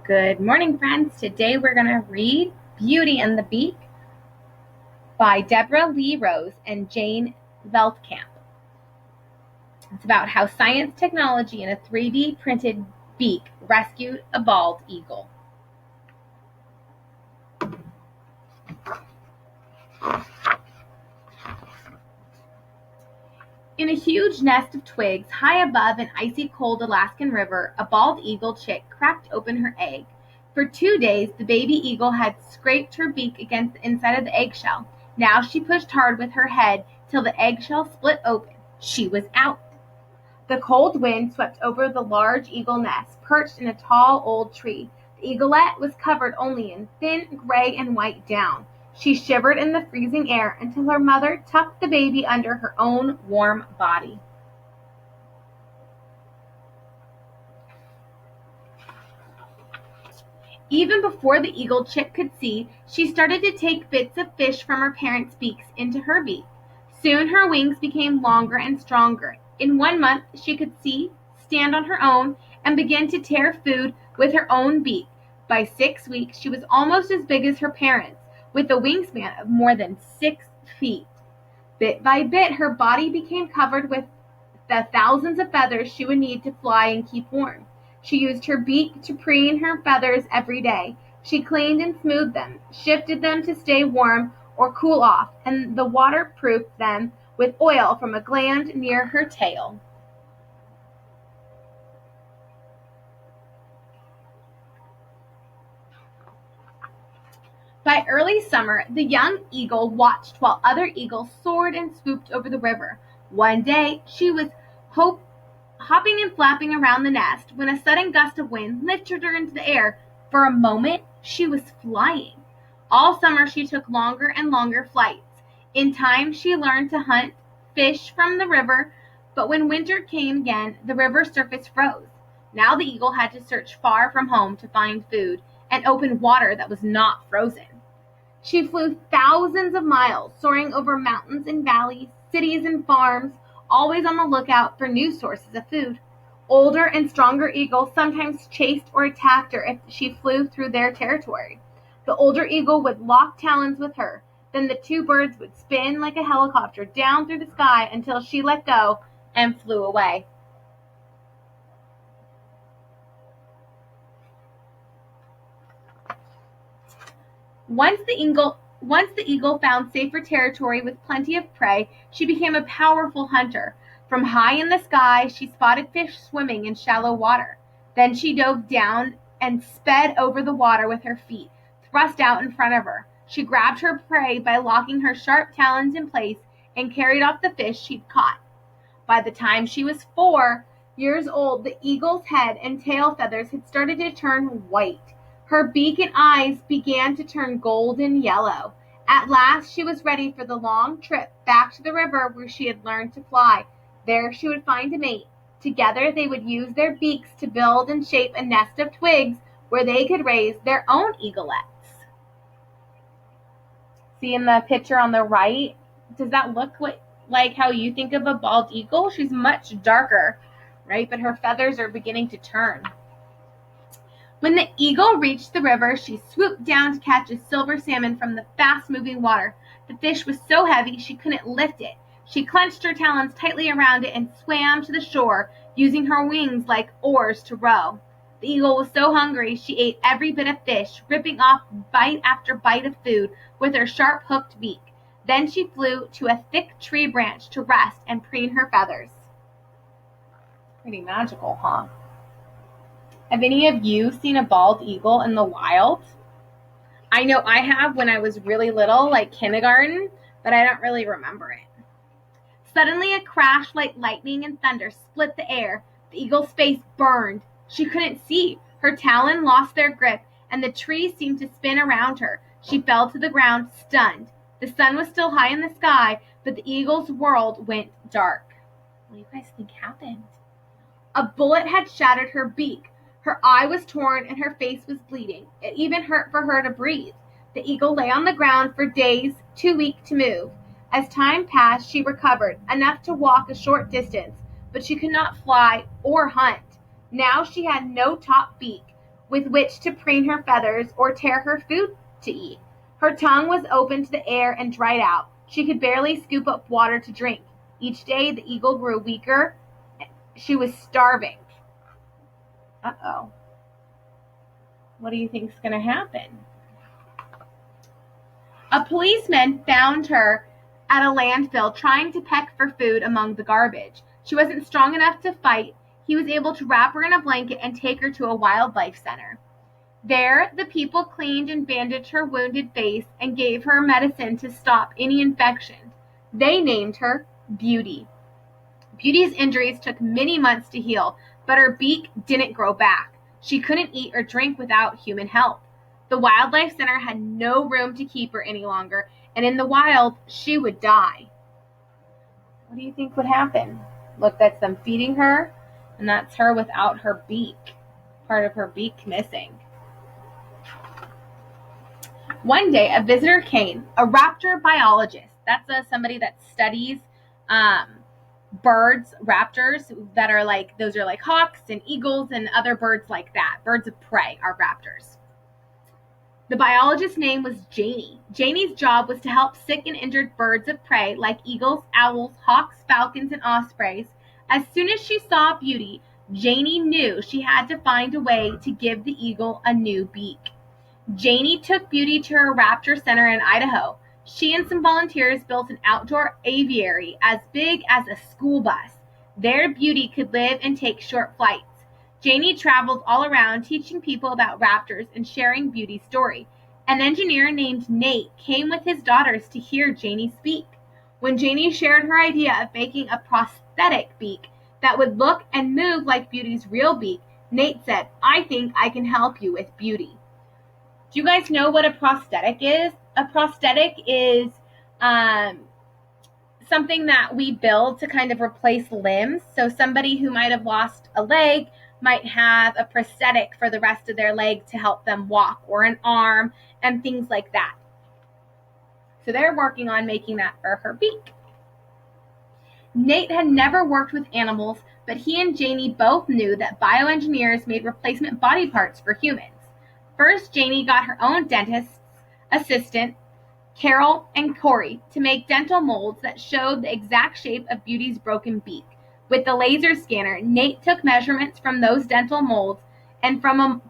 Good morning, friends. Today we're going to read Beauty and the Beak by Deborah Lee Rose and Jane Veltkamp. It's about how science technology and a 3D printed beak rescued a bald eagle. In a huge nest of twigs high above an icy cold Alaskan river, a bald eagle chick cracked open her egg. For 2 days the baby eagle had scraped her beak against the inside of the eggshell. Now she pushed hard with her head till the eggshell split open. She was out. The cold wind swept over the large eagle nest, perched in a tall old tree. The eaglet was covered only in thin gray and white down. She shivered in the freezing air until her mother tucked the baby under her own warm body. Even before the eagle chick could see, she started to take bits of fish from her parents' beaks into her beak. Soon her wings became longer and stronger. In 1 month she could see, stand on her own, and begin to tear food with her own beak. By 6 weeks she was almost as big as her parents, with a wingspan of more than 6 feet. Bit by bit her body became covered with the thousands of feathers she would need to fly and keep warm. She used her beak to preen her feathers every day. She cleaned and smoothed them, shifted them to stay warm or cool off, and waterproofed them with oil from a gland near her tail. By early summer, the young eagle watched while other eagles soared and swooped over the river. One day, she was hopping and flapping around the nest when a sudden gust of wind lifted her into the air. For a moment, she was flying. All summer, she took longer and longer flights. In time, she learned to hunt fish from the river, but when winter came again, the river surface froze. Now the eagle had to search far from home to find food and open water that was not frozen. She flew thousands of miles, soaring over mountains and valleys, cities and farms, always on the lookout for new sources of food. Older and stronger eagles sometimes chased or attacked her if she flew through their territory. The older eagle would lock talons with her. Then the two birds would spin like a helicopter down through the sky until she let go and flew away. Once the eagle found safer territory with plenty of prey, she became a powerful hunter. From high in the sky, she spotted fish swimming in shallow water. Then she dove down and sped over the water with her feet thrust out in front of her. She grabbed her prey by locking her sharp talons in place and carried off the fish she'd caught. By the time she was 4 years old, the eagle's head and tail feathers had started to turn white. Her beak and eyes began to turn golden yellow. At last she was ready for the long trip back to the river where she had learned to fly. There she would find a mate. Together they would use their beaks to build and shape a nest of twigs where they could raise their own eaglets. See in the picture on the right, does that look like how you think of a bald eagle? She's much darker, right? But her feathers are beginning to turn. When the eagle reached the river, she swooped down to catch a silver salmon from the fast-moving water. The fish was so heavy she couldn't lift it. She clenched her talons tightly around it and swam to the shore, using her wings like oars to row. The eagle was so hungry she ate every bit of fish, ripping off bite after bite of food with her sharp-hooked beak. Then she flew to a thick tree branch to rest and preen her feathers. Pretty magical, huh? Have any of you seen a bald eagle in the wild? I know I have when I was really little, like kindergarten, but I don't really remember it. Suddenly a crash like lightning and thunder split the air. The eagle's face burned. She couldn't see. Her talon lost their grip, and the tree seemed to spin around her. She fell to the ground, stunned. The sun was still high in the sky, but the eagle's world went dark. What do you guys think happened? A bullet had shattered her beak. Her eye was torn and her face was bleeding. It even hurt for her to breathe. The eagle lay on the ground for days, too weak to move. As time passed, she recovered, enough to walk a short distance, but she could not fly or hunt. Now she had no top beak. with which to preen her feathers or tear her food to eat. Her tongue was open to the air and dried out. She could barely scoop up water to drink. Each day the eagle grew weaker. She was starving. Uh-oh. What do you think's going to happen? A policeman found her at a landfill trying to peck for food among the garbage. She wasn't strong enough to fight. He was able to wrap her in a blanket and take her to a wildlife center. There, the people cleaned and bandaged her wounded face and gave her medicine to stop any infection. They named her Beauty. Beauty's injuries took many months to heal, but her beak didn't grow back. She couldn't eat or drink without human help. The wildlife center had no room to keep her any longer, and in the wild, she would die. What do you think would happen? Look, that's them feeding her, and that's her without her beak. Part of her beak missing. One day, a visitor came, a raptor biologist. That's somebody that studies birds, raptors, that are like, those are like hawks and eagles and other birds like that. Birds of prey are raptors. The biologist's name was Janie. Janie's job was to help sick and injured birds of prey like eagles, owls, hawks, falcons, and ospreys. As soon as she saw Beauty, Janie knew she had to find a way to give the eagle a new beak. Janie took Beauty to her raptor center in Idaho. She and some volunteers built an outdoor aviary as big as a school bus. There, Beauty could live and take short flights. Janie traveled all around teaching people about raptors and sharing Beauty's story. An engineer named Nate came with his daughters to hear Janie speak. When Janie shared her idea of making a prosthetic beak that would look and move like Beauty's real beak, Nate said, "I think I can help you with Beauty." Do you guys know what a prosthetic is? A prosthetic is something that we build to kind of replace limbs. So somebody who might have lost a leg might have a prosthetic for the rest of their leg to help them walk, or an arm and things like that. So they're working on making that for her beak. Nate had never worked with animals, but he and Janie both knew that bioengineers made replacement body parts for humans. First, Janie got her own dentist's assistant, Carol and Corey, to make dental molds that showed the exact shape of Beauty's broken beak. With the laser scanner, Nate took measurements from those dental molds and from a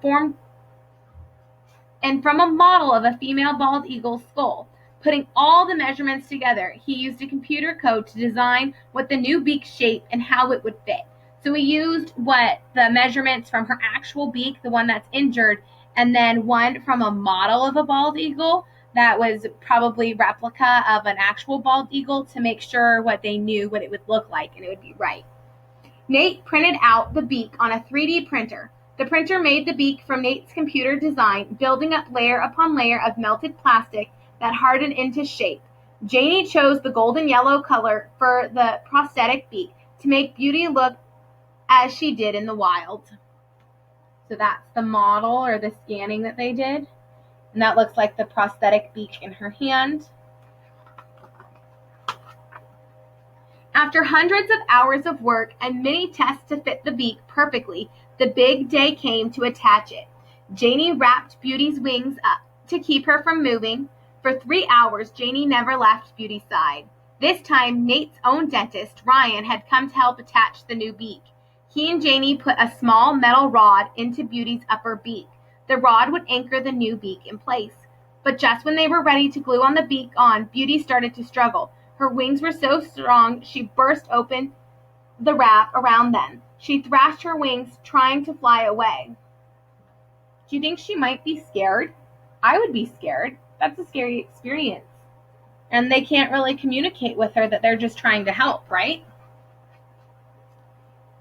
model of a female bald eagle's skull. Putting all the measurements together, he used a computer code to design what the new beak shape and how it would fit. So he used the measurements from her actual beak, the one that's injured, and then one from a model of a bald eagle that was probably replica of an actual bald eagle, to make sure they knew what it would look like and it would be right. Nate printed out the beak on a 3D printer. The printer made the beak from Nate's computer design, building up layer upon layer of melted plastic that hardened into shape. Janie chose the golden yellow color for the prosthetic beak to make Beauty look as she did in the wild. So that's the model or the scanning that they did. And that looks like the prosthetic beak in her hand. After hundreds of hours of work and many tests to fit the beak perfectly, the big day came to attach it. Janie wrapped Beauty's wings up to keep her from moving. For 3 hours, Janie never left Beauty's side. This time, Nate's own dentist, Ryan, had come to help attach the new beak. He and Janie put a small metal rod into Beauty's upper beak. The rod would anchor the new beak in place. But just when they were ready to glue on the beak on, Beauty started to struggle. Her wings were so strong, she burst open the wrap around them. She thrashed her wings, trying to fly away. Do you think she might be scared? I would be scared. That's a scary experience. And they can't really communicate with her that they're just trying to help, right?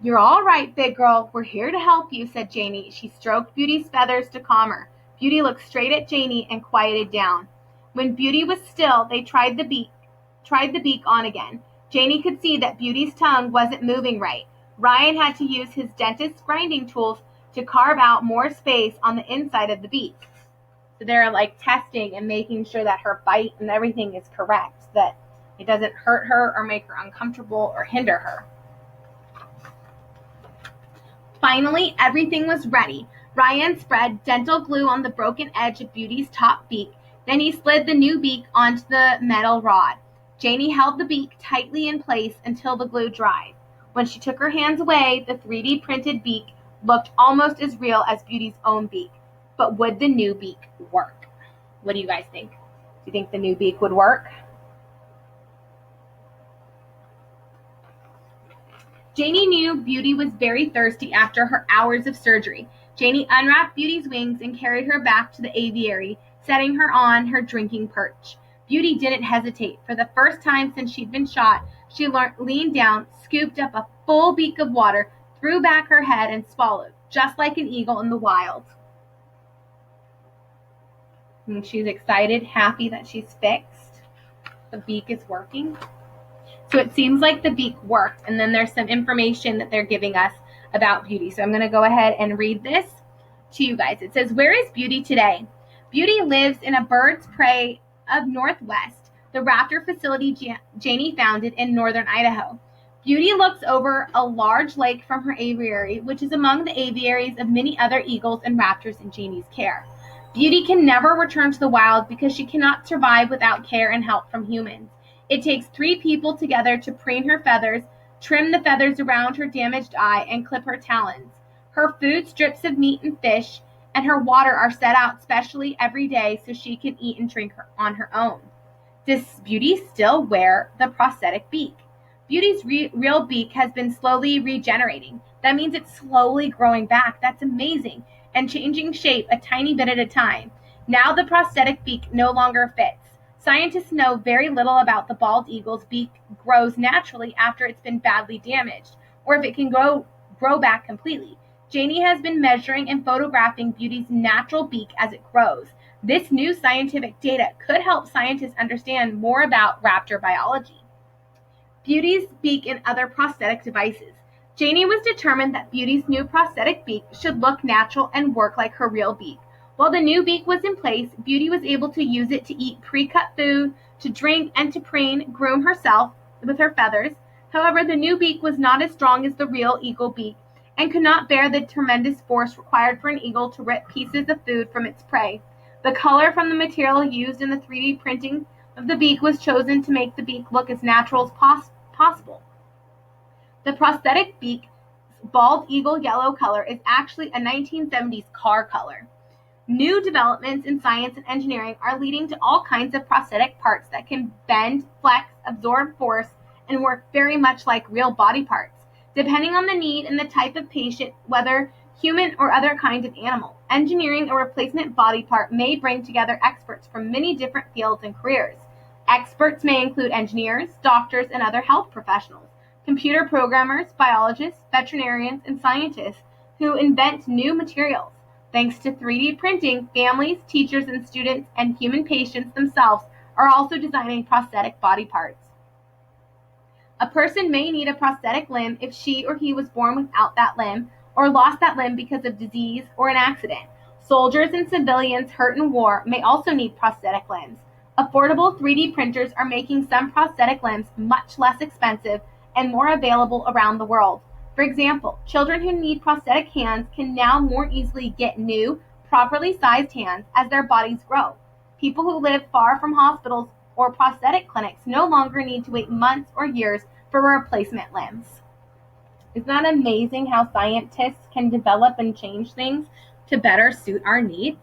"You're all right, big girl. We're here to help you," said Janie. She stroked Beauty's feathers to calm her. Beauty looked straight at Janie and quieted down. When Beauty was still, they tried the beak on again. Janie could see that Beauty's tongue wasn't moving right. Ryan had to use his dentist's grinding tools to carve out more space on the inside of the beak. So they're testing and making sure that her bite and everything is correct, that it doesn't hurt her or make her uncomfortable or hinder her. Finally, everything was ready. Ryan spread dental glue on the broken edge of Beauty's top beak. Then he slid the new beak onto the metal rod. Janie held the beak tightly in place until the glue dried. When she took her hands away, the 3D printed beak looked almost as real as Beauty's own beak. But would the new beak work? What do you guys think? Do you think the new beak would work? Janie knew Beauty was very thirsty after her hours of surgery. Janie unwrapped Beauty's wings and carried her back to the aviary, setting her on her drinking perch. Beauty didn't hesitate. For the first time since she'd been shot, she leaned down, scooped up a full beak of water, threw back her head, and swallowed, just like an eagle in the wild. And she's excited, happy that she's fixed. The beak is working. So it seems like the beak worked, and then there's some information that they're giving us about Beauty. So I'm going to go ahead and read this to you guys. It says, where is Beauty today? Beauty lives in a bird's prey of Northwest, the raptor facility Janie founded in northern Idaho. Beauty looks over a large lake from her aviary, which is among the aviaries of many other eagles and raptors in Janie's care. Beauty can never return to the wild because she cannot survive without care and help from humans. It takes 3 people together to preen her feathers, trim the feathers around her damaged eye, and clip her talons. Her food, strips of meat and fish, and her water are set out specially every day so she can eat and drink on her own. Does Beauty still wear the prosthetic beak? Beauty's real beak has been slowly regenerating. That means it's slowly growing back. That's amazing. And changing shape a tiny bit at a time. Now the prosthetic beak no longer fits. Scientists know very little about the bald eagle's beak grows naturally after it's been badly damaged, or if it can grow back completely. Janie has been measuring and photographing Beauty's natural beak as it grows. This new scientific data could help scientists understand more about raptor biology. Beauty's beak and other prosthetic devices. Janie was determined that Beauty's new prosthetic beak should look natural and work like her real beak. While the new beak was in place, Beauty was able to use it to eat pre-cut food, to drink, and to groom herself with her feathers. However, the new beak was not as strong as the real eagle beak and could not bear the tremendous force required for an eagle to rip pieces of food from its prey. The color from the material used in the 3D printing of the beak was chosen to make the beak look as natural as possible. The prosthetic beak's bald eagle yellow color is actually a 1970s car color. New developments in science and engineering are leading to all kinds of prosthetic parts that can bend, flex, absorb force, and work very much like real body parts, depending on the need and the type of patient, whether human or other kind of animal. Engineering a replacement body part may bring together experts from many different fields and careers. Experts may include engineers, doctors, and other health professionals, computer programmers, biologists, veterinarians, and scientists who invent new materials. Thanks to 3D printing, families, teachers, and students, and human patients themselves are also designing prosthetic body parts. A person may need a prosthetic limb if she or he was born without that limb or lost that limb because of disease or an accident. Soldiers and civilians hurt in war may also need prosthetic limbs. Affordable 3D printers are making some prosthetic limbs much less expensive and more available around the world. For example, children who need prosthetic hands can now more easily get new, properly sized hands as their bodies grow. People who live far from hospitals or prosthetic clinics no longer need to wait months or years for replacement limbs. Isn't that amazing how scientists can develop and change things to better suit our needs?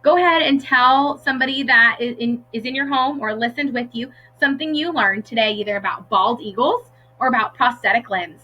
Go ahead and tell somebody that is in your home or listened with you something you learned today, either about bald eagles or about prosthetic limbs.